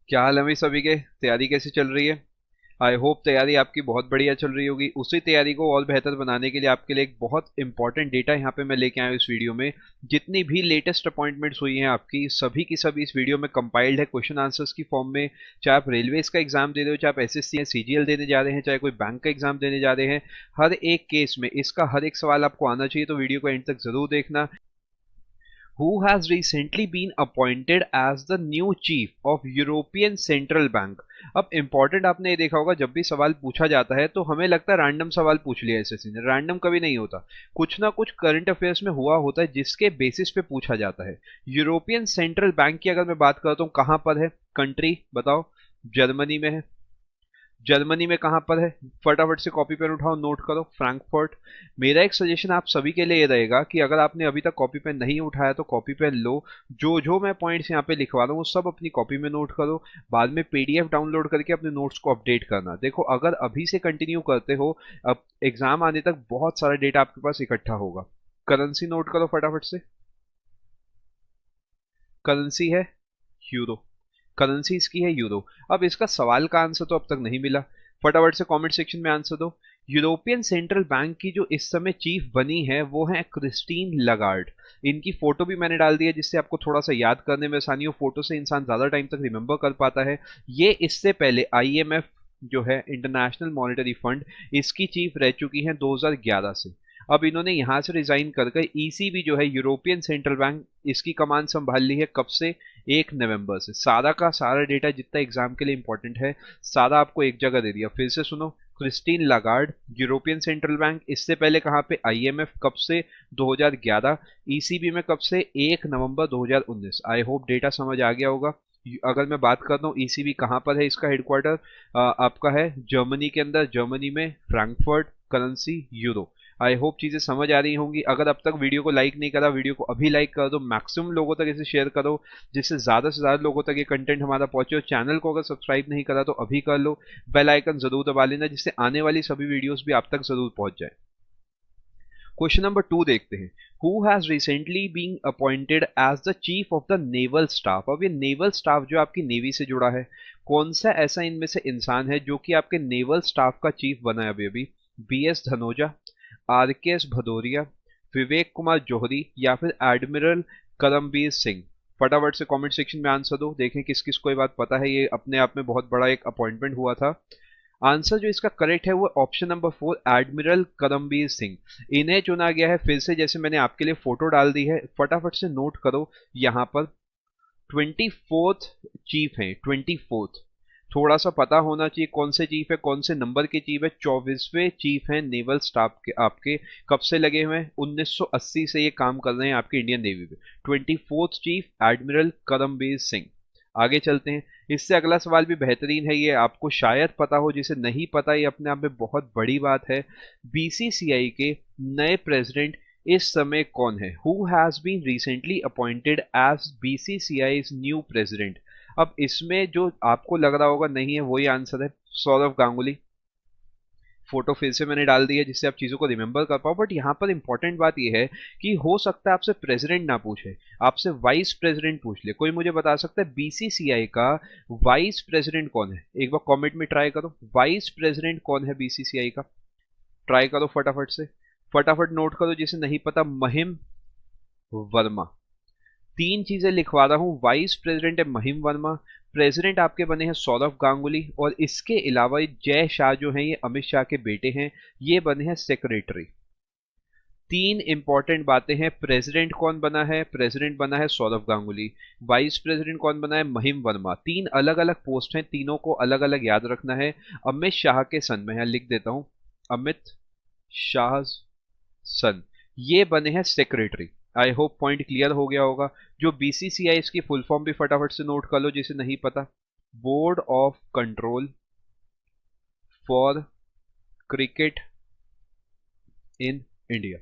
क्या हाल है भाई सभी के। तैयारी कैसी चल रही है? आई होप तैयारी आपकी बहुत बढ़िया चल रही होगी। उसी तैयारी को और बेहतर बनाने के लिए आपके लिए एक बहुत इंपॉर्टेंट डेटा यहाँ पे मैं लेके आया हूँ इस वीडियो में। जितनी भी लेटेस्ट अपॉइंटमेंट्स हुई हैं आपकी, सभी की सभी इस वीडियो में कंपाइल्ड है क्वेश्चन आंसर्स की फॉर्म में। चाहे आप रेलवेज का एग्जाम दे रहे हो, चाहे आप एसएससी या सीजीएल देने जा रहे हैं, चाहे कोई बैंक का एग्जाम देने जा रहे हैं, हर एक केस में इसका हर एक सवाल आपको आना चाहिए। तो वीडियो को एंड तक जरूर देखना। who has recently been appointed as the new chief of European Central Bank। अब इंपॉर्टेंट आपने ये देखा होगा, जब भी सवाल पूछा जाता है तो हमें लगता है रैंडम सवाल पूछ लिया एसएससी ने। रैंडम कभी नहीं होता, कुछ ना कुछ करंट अफेयर्स में हुआ होता है जिसके बेसिस पे पूछा जाता है। यूरोपियन सेंट्रल बैंक की अगर मैं बात करता हूँ, कहाँ पर है कंट्री बताओ? जर्मनी में है। जर्मनी में कहां पर है? फटाफट से कॉपी पेन उठाओ, नोट करो, फ्रैंकफर्ट। मेरा एक सजेशन आप सभी के लिए ये रहेगा कि अगर आपने अभी तक कॉपी पेन नहीं उठाया तो कॉपी पेन लो। जो जो मैं पॉइंट्स यहाँ पे लिखवा रहा हूँ वो सब अपनी कॉपी में नोट करो। बाद में पीडीएफ डाउनलोड करके अपने नोट्स को अपडेट करना। देखो, अगर अभी से कंटिन्यू करते हो, अब एग्जाम आने तक बहुत सारा डेटा आपके पास इकट्ठा होगा। करेंसी नोट करो फटाफट से। करेंसी है यूरो। करेंसी इसकी है यूरो। अब इसका सवाल का आंसर तो अब तक नहीं मिला। फटाफट से कमेंट सेक्शन में आंसर दो। यूरोपियन सेंट्रल बैंक की जो इस समय चीफ बनी है वो है क्रिस्टीन लगार्ड। इनकी फोटो भी मैंने डाल दी है जिससे आपको थोड़ा सा याद करने में आसानी हो। फोटो से इंसान ज्यादा टाइम तक रिमेंबर कर पाता है। ये इससे पहले आईएमएफ जो है, इंटरनेशनल मॉनेटरी फंड, इसकी चीफ रह चुकी हैं 2011 से। अब इन्होंने यहां से रिजाइन कर ईसीबी जो है, यूरोपियन सेंट्रल बैंक, इसकी कमान संभाल ली है। कब से? 1 नवंबर से। सारा का सारा डेटा जितना एग्जाम के लिए इंपॉर्टेंट है, सारा आपको एक जगह दे दिया। फिर से सुनो। क्रिस्टीन लागार्ड, यूरोपियन सेंट्रल बैंक, इससे पहले कहाँ पे? आईएमएफ। कब से? 2011। ईसीबी में कब से? 1 नवंबर 2019। आई होप डेटा समझ आ गया होगा। अगर मैं बात करता हूँ ईसीबी कहाँ पर है, इसका हेडक्वार्टर आपका है जर्मनी के अंदर। जर्मनी में Frankfurt. Currency euro. I hope चीजें समझ आ रही होंगी। अगर अब तक वीडियो को लाइक नहीं करा, वीडियो को अभी लाइक कर दो। मैक्सिमम लोगों तक इसे शेयर करो जिससे ज्यादा से ज्यादा लोगों तक ये कंटेंट हमारा पहुंचे। और चैनल को अगर सब्सक्राइब नहीं करा तो अभी कर लो। बेल आइकन जरूर दबा लेना जिससे आने वाली सभी वीडियोस भी आप तक जरूर पहुंच जाए। क्वेश्चन नंबर 2 देखते हैं। Who has recently been appointed as the chief of the naval staff. अब ये नेवल स्टाफ जो आपकी नेवी से जुड़ा है, कौन सा ऐसा इनमें से इंसान है जो कि आपके नेवल स्टाफ का चीफ बना है अभी अभी? बी एस धनोजा, आर के एस भदौरिया, विवेक कुमार जौहरी, या फिर एडमिरल करमबीर सिंह। फटाफट से कमेंट सेक्शन में आंसर दो, देखें किस किस को ये बात पता है। ये अपने आप में बहुत बड़ा एक अपॉइंटमेंट हुआ था। आंसर जो इसका करेक्ट है वो option number 4, admiral Karambir Singh. इन्हें चुना गया है फिर से, जैसे मैंने आपके लिए फोटो डाल दी है, फटाफट से नोट करो। यहां पर 24th चीफ है। 24th, थोड़ा सा पता होना चाहिए कौन से चीफ है, कौन से नंबर के चीफ है। 24वें चीफ है नेवल स्टाफ के आपके। कब से लगे हुए हैं? 1980 से ये काम कर रहे हैं आपकी इंडियन नेवी में। 24th chief admiral Karambir Singh. आगे चलते हैं। इससे अगला सवाल भी बेहतरीन है, ये आपको शायद पता हो, जिसे नहीं पता ये अपने आप में बहुत बड़ी बात है। बीसीसीआई के नए प्रेसिडेंट इस समय कौन है? Who has been recently appointed as BCCI new president. अब इसमें जो आपको लग रहा होगा नहीं है, वही आंसर है सौरव गांगुली। फोटो फिर से मैंने डाल दी है जिससे आप चीजों को रिमेंबर कर पाओ। बट यहाँ पर इंपॉर्टेंट बात यह है कि हो सकता है आपसे प्रेसिडेंट ना पूछे, आपसे वाइस प्रेसिडेंट पूछ ले। कोई मुझे बता सकता है बीसीसीआई का वाइस प्रेसिडेंट कौन है? एक बार कमेंट में ट्राई करो, वाइस प्रेसिडेंट कौन है बीसीसीआई का? ट्राई करो फटाफट से। फटाफट नोट करो जिसे नहीं पता। महिम वर्मा। तीन चीजें लिखवा रहा हूं। वाइस प्रेसिडेंट है महिम वर्मा, प्रेसिडेंट आपके बने हैं सौरव गांगुली, और इसके अलावा जय शाह जो हैं, ये अमित शाह के बेटे हैं, ये बने हैं सेक्रेटरी। तीन इंपॉर्टेंट बातें हैं। प्रेसिडेंट कौन बना है? प्रेसिडेंट बना है सौरव गांगुली। वाइस प्रेसिडेंट कौन बना है? महिम वर्मा। तीन अलग अलग पोस्ट हैं, तीनों को अलग अलग याद रखना है। अमित शाह के सन में, यहां लिख देता हूं, अमित शाह सन, ये बने हैं secretary. I hope point clear हो गया होगा। जो बीसीसीआई, इसकी फुल फॉर्म भी फटाफट से नोट कर लो जिसे नहीं पता। Board of control for cricket in India.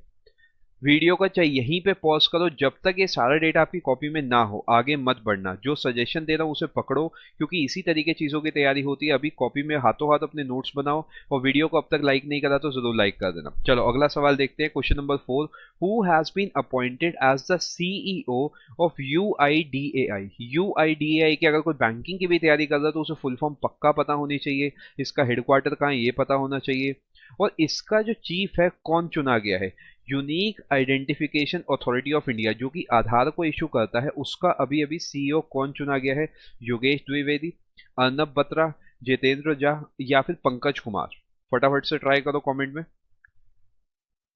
Video का चाहे यहीं पे पॉज करो, जब तक ये सारा डेटा आपकी कॉपी में ना हो आगे मत बढ़ना। जो सजेशन दे रहा हूँ उसे पकड़ो, क्योंकि इसी तरीके चीजों की तैयारी होती है। अभी कॉपी में हाथों हाथ अपने नोट्स बनाओ, और वीडियो को अब तक लाइक नहीं करा तो जरूर लाइक कर देना। चलो अगला सवाल देखते हैं, question number 4। Who has been appointed as the CEO of UIDAI? UIDAI की अगर कोई बैंकिंग की भी तैयारी कर रहा है तो उसे फुल फॉर्म पक्का पता होनी चाहिए, इसका हेडक्वार्टर कहाँ है ये पता होना चाहिए, और इसका जो चीफ है कौन चुना गया है। Unique identification authority of India जो कि आधार को इशू करता है, उसका अभी अभी सीईओ कौन चुना गया है? योगेश द्विवेदी, अर्नब बत्रा, जितेंद्र झा, या फिर पंकज कुमार? फटाफट से ट्राई करो कमेंट में।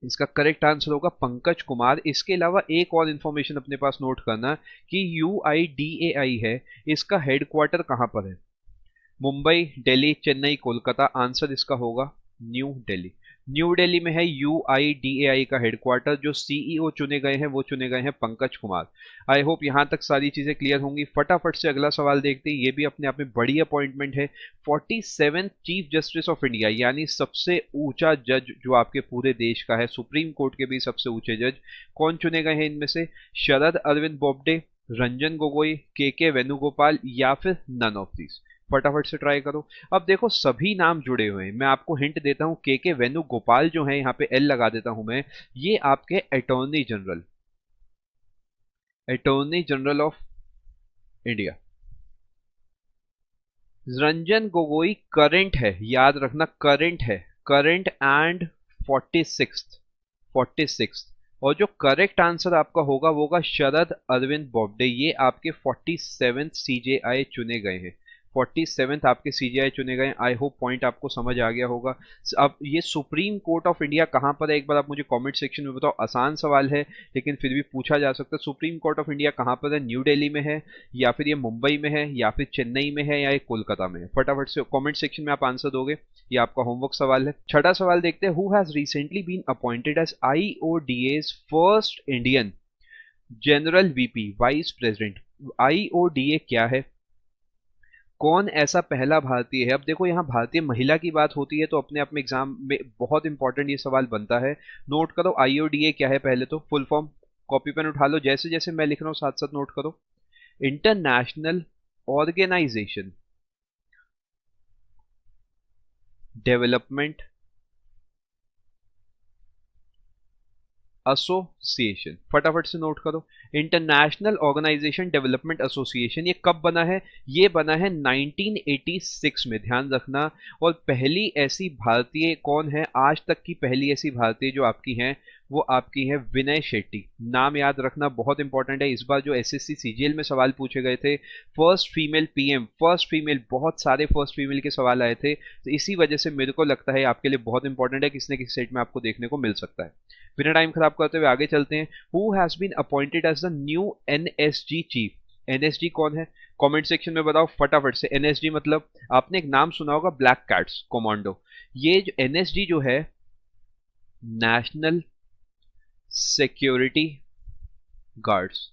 इसका करेक्ट आंसर होगा पंकज कुमार। इसके अलावा एक और इंफॉर्मेशन अपने पास नोट करना कि यूआईडीएआई है, इसका हेडक्वार्टर कहां पर है? मुंबई, दिल्ली, चेन्नई, कोलकाता? आंसर इसका होगा न्यू दिल्ली। न्यू दिल्ली में है यूआईडीएआई का हेडक्वार्टर। जो सीईओ चुने गए हैं वो चुने गए हैं पंकज कुमार। आई होप यहां तक सारी चीजें क्लियर होंगी। फटाफट से अगला सवाल देखते हैं, ये भी अपने आप में बड़ी अपॉइंटमेंट है। 47th chief justice of India, यानी सबसे ऊंचा जज जो आपके पूरे देश का है, सुप्रीम कोर्ट के भी सबसे ऊंचे जज, कौन चुने गए हैं इनमें से? शरद अरविंद बोबडे, रंजन गोगोई, के वेणुगोपाल, या फिर नन ऑफ दीज? फटाफट से ट्राई करो। अब देखो सभी नाम जुड़े हुए हैं, मैं आपको हिंट देता हूं। के वेणुगोपाल जो है, यहाँ पे एल लगा देता हूं मैं, ये आपके attorney general of India. Ranjan Gogoi current है, याद रखना करंट है, करंट एंड 46th। और जो करेक्ट आंसर आपका होगा वो होगा शरद अरविंद बोबडे। ये आपके 47th सीजेआई चुने गए हैं, 47th आपके सीजीआई चुने गए। आई होप पॉइंट आपको समझ आ गया होगा। अब ये सुप्रीम कोर्ट ऑफ इंडिया कहां पर है, एक बार आप मुझे कमेंट सेक्शन में बताओ। आसान सवाल है लेकिन फिर भी पूछा जा सकता है। सुप्रीम कोर्ट ऑफ इंडिया कहां पर है? न्यू दिल्ली में है, या फिर ये मुंबई में है, या फिर चेन्नई में है, या ये कोलकाता में है? फटाफट से कॉमेंट सेक्शन में आप आंसर दोगे, ये आपका होमवर्क सवाल है। छठा सवाल देखते हैं, who has recently been appointed as IODA's first Indian general VP vice president? IODA क्या है? कौन ऐसा पहला भारतीय है? अब देखो यहाँ भारतीय महिला की बात होती है तो अपने आप में एग्जाम में बहुत इंपॉर्टेंट ये सवाल बनता है। नोट करो आईओडीए क्या है पहले तो, फुल फॉर्म कॉपी पेन उठा लो, जैसे जैसे मैं लिख रहा हूँ साथ साथ नोट करो। International organisation development association. फटाफट से नोट करो, इंटरनेशनल ऑर्गेनाइजेशन डेवलपमेंट एसोसिएशन। ये कब बना है? ये बना है 1986 में, ध्यान रखना। और पहली ऐसी भारतीय कौन है? आज तक की पहली ऐसी भारतीय जो आपकी हैं वो आपकी है विनय शेट्टी। नाम याद रखना बहुत इंपॉर्टेंट है। इस बार जो एसएससी सीजीएल में सवाल पूछे गए थे, first female PM, first female, बहुत सारे फर्स्ट फीमेल के सवाल आए थे, तो इसी वजह से मेरे को लगता है आपके लिए बहुत इंपॉर्टेंट है, किसी न किसी सेट में आपको देखने को मिल सकता है। बिना टाइम खराब करते हुए आगे चलते हैं। Who has been appointed as the new NSG chief? NSG कौन है? कमेंट सेक्शन में बताओ फटाफट से। एनएसजी मतलब आपने एक नाम सुना होगा, ब्लैक कैट्स कमांडो। ये जो एनएसजी जो है, नेशनल सिक्योरिटी गार्ड्स,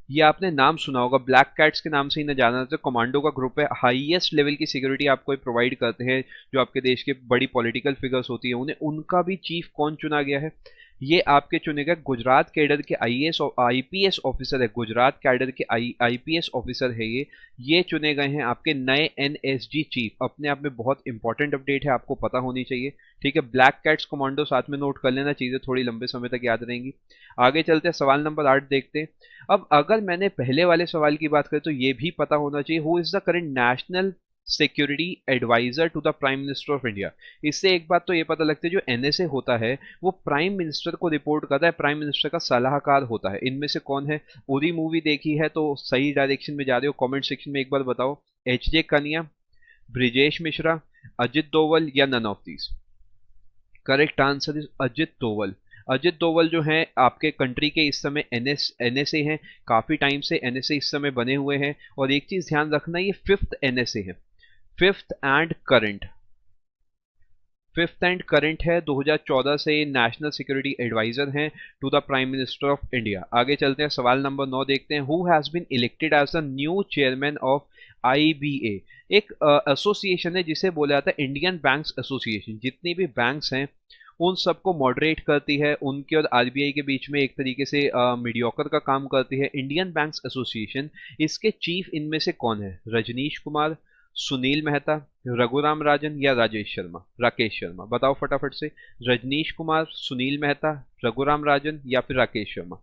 ये आपने नाम सुना होगा, ब्लैक कैट्स के नाम से ही ना जाना जाता है। कमांडो का ग्रुप है, हाईएस्ट लेवल की सिक्योरिटी आपको प्रोवाइड करते हैं। जो आपके देश के बड़ी पॉलिटिकल फिगर्स होती है उन्हें, उनका भी चीफ कौन चुना गया है? ये आपके चुने गए गुजरात कैडर के आईएएस और आईपीएस ऑफिसर है। गुजरात कैडर के आईपीएस ऑफिसर है ये चुने गए हैं आपके नए एनएसजी चीफ। अपने आप में बहुत इंपॉर्टेंट अपडेट है, आपको पता होनी चाहिए। ठीक है, ब्लैक कैट्स कमांडो साथ में नोट कर लेना, चीजें थोड़ी लंबे समय तक याद रहेंगी। आगे चलते हैं, सवाल नंबर 8 देखते हैं। अब अगर मैंने पहले वाले सवाल की बात करें तो ये भी पता होना चाहिए, who is the current national security adviser to the prime minister of India. इससे एक बात तो ये पता लगती है, जो एनएसए होता है वो प्राइम मिनिस्टर को रिपोर्ट करता है, प्राइम मिनिस्टर का सलाहकार होता है। इनमें से कौन है? उरी मूवी देखी है तो सही डायरेक्शन में जा रहे हो, कमेंट सेक्शन में एक बार बताओ। एचजे कनिया, ब्रिजेश मिश्रा, अजित डोवल, या none of these? Correct answer is Ajit Doval. Ajit Doval जो हैं आपके कंट्री के इस समय एनएसए हैं, काफी टाइम से एनएसए इस समय बने हुए हैं। और एक चीज ध्यान रखना, ये 5th एनएसए है, फिफ्थ एंड करंट है। 2014 से नेशनल सिक्योरिटी एडवाइजर हैं to the prime minister of India. आगे चलते हैं, सवाल नंबर 9 देखते हैं। Who has been elected as the new chairman of IBA? एक एसोसिएशन है जिसे बोला जाता है इंडियन बैंक्स एसोसिएशन। जितनी भी बैंक्स हैं उन सबको मॉडरेट करती है, उनके और आरबीआई के बीच में एक तरीके से मीडियोकर का काम करती है इंडियन बैंक्स एसोसिएशन। इसके चीफ इनमें से कौन है? रजनीश कुमार, सुनील मेहता, रघुराम राजन या राकेश शर्मा? बताओ फटाफट से। रजनीश कुमार, सुनील मेहता, रघुराम राजन या फिर राकेश शर्मा?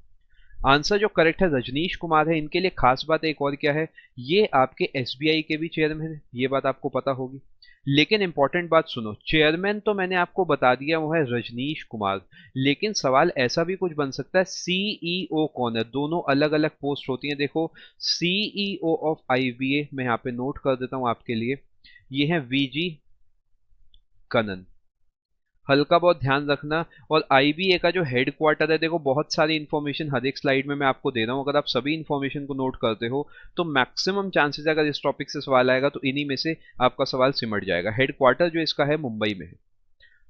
आंसर जो करेक्ट है रजनीश कुमार है। इनके लिए खास बात एक और क्या है, ये आपके एसबीआई के भी चेयरमैन है, ये बात आपको पता होगी। लेकिन इंपॉर्टेंट बात सुनो, चेयरमैन तो मैंने आपको बता दिया वो है रजनीश कुमार, लेकिन सवाल ऐसा भी कुछ बन सकता है सीईओ कौन है? दोनों अलग अलग पोस्ट होती हैं। देखो सीईओ ऑफ आईबीए मैं यहाँ पे नोट कर देता हूं आपके लिए, ये है वीजी कनन। हल्का बहुत ध्यान रखना। और आईबीए का जो हेड क्वार्टर है, देखो बहुत सारी इंफॉर्मेशन हर एक स्लाइड में मैं आपको दे रहा हूं, अगर आप सभी इंफॉर्मेशन को नोट करते हो तो मैक्सिमम चांसेस अगर इस टॉपिक से सवाल आएगा तो इन्हीं में से आपका सवाल सिमट जाएगा। हेड क्वार्टर जो इसका है मुंबई में है,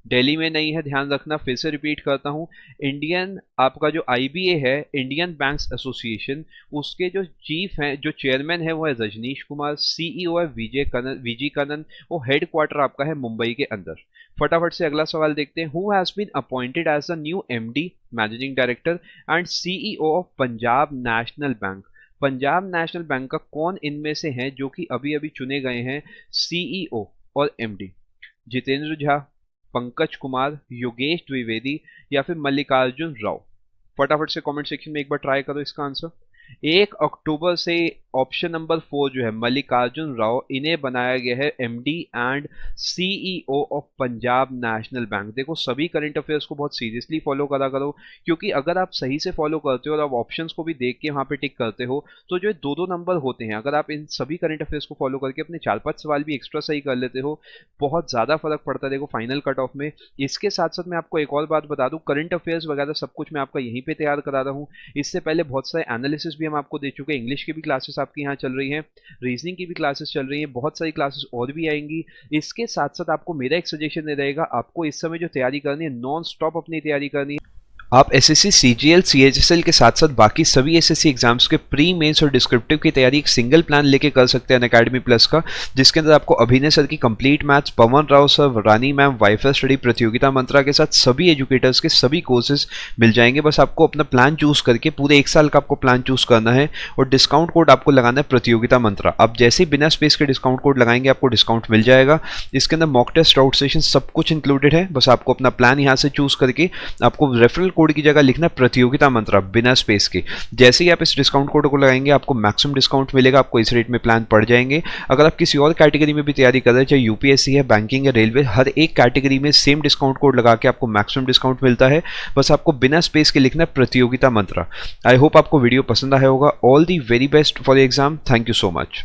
दिल्ली में नहीं है, ध्यान रखना। फिर से रिपीट करता हूं, इंडियन आपका जो आईबीए है इंडियन बैंक्स एसोसिएशन, उसके जो चीफ हैं, जो चेयरमैन है वो है रजनीश कुमार, सीईओ है वीजी कनन, वो हेड क्वार्टर आपका है मुंबई के अंदर। फटाफट से अगला सवाल देखते हैं। Who has been appointed as the new MD managing director and CEO of Punjab National Bank? Punjab National Bank का कौन इनमें से है जो कि अभी अभी चुने गए हैं सीईओ और एमडी? जितेंद्र झा, पंकज कुमार, योगेश द्विवेदी या फिर मल्लिकार्जुन राव? फटाफट से कमेंट सेक्शन में एक बार ट्राई करो इसका आंसर। 1 अक्टूबर से ऑप्शन नंबर 4 जो है मल्लिकार्जुन राव, इन्हें बनाया गया है MD and CEO of Punjab National bank. देखो सभी करंट अफेयर्स को बहुत सीरियसली फॉलो करा करो, क्योंकि अगर आप सही से फॉलो करते हो और आप ऑप्शंस को भी देख के वहां पे टिक करते हो तो जो 2-2 नंबर होते हैं, अगर आप इन सभी करंट अफेयर्स को फॉलो करके अपने 4-5 सवाल भी एक्स्ट्रा सही कर लेते हो, बहुत ज्यादा फर्क पड़ता है देखो फाइनल कट ऑफ में। इसके साथ साथ मैं आपको एक और बात बता दूं, करंट अफेयर्स वगैरह सब कुछ मैं आपका यहीं पे तैयार करा रहा हूँ। इससे पहले बहुत सारे एनालिसिस भी हम आपको दे चुके हैं, इंग्लिश की भी क्लासेस आपकी यहाँ चल रही हैं, रीजनिंग की भी क्लासेस चल रही हैं, बहुत सारी क्लासेस और भी आएंगी। इसके साथ साथ आपको मेरा एक सजेशन ये रहेगा, आपको इस समय जो तैयारी करनी है नॉन स्टॉप अपनी तैयारी करनी है। आप एसएससी, सीजीएल, सीएचएसएल के साथ साथ बाकी सभी एसएससी एग्जाम्स के प्री मेंस और डिस्क्रिप्टिव की तैयारी एक सिंगल प्लान लेके कर सकते हैं अनअकैडमी प्लस का, जिसके अंदर आपको अभिनय सर की कंप्लीट मैथ्स, पवन राव सर, रानी मैम, वाईफाई स्टडी, प्रतियोगिता मंत्रा के साथ सभी एजुकेटर्स के सभी कोर्सेज मिल जाएंगे। बस आपको अपना प्लान चूज करके पूरे 1 साल का आपको प्लान चूज करना है और डिस्काउंट कोड आपको लगाना है प्रतियोगिता मंत्रा। आप जैसे ही बिना स्पेस के डिस्काउंट कोड लगाएंगे आपको डिस्काउंट मिल जाएगा। इसके अंदर मॉक टेस्ट, आउट सेशन सब कुछ इंक्लूडेड है। बस आपको अपना प्लान यहाँ से चूज करके आपको रेफरल कोड की जगह लिखना प्रतियोगिता मंत्रा बिना स्पेस के। जैसे ही आप इस डिस्काउंट कोड को लगाएंगे आपको मैक्सिमम डिस्काउंट मिलेगा, आपको इस रेट में प्लान पड़ जाएंगे। अगर आप किसी और कैटेगरी में भी तैयारी कर रहे हैं, चाहे यूपीएससी है, बैंकिंग है, रेलवे, हर एक कैटेगरी में सेम डिस्काउंट कोड लगा के आपको मैक्सिमम डिस्काउंट मिलता है। बस आपको बिना स्पेस के लिखना प्रतियोगिता मंत्रा। आई होप आपको वीडियो पसंद आया होगा। All the very best for the exam. Thank you so much.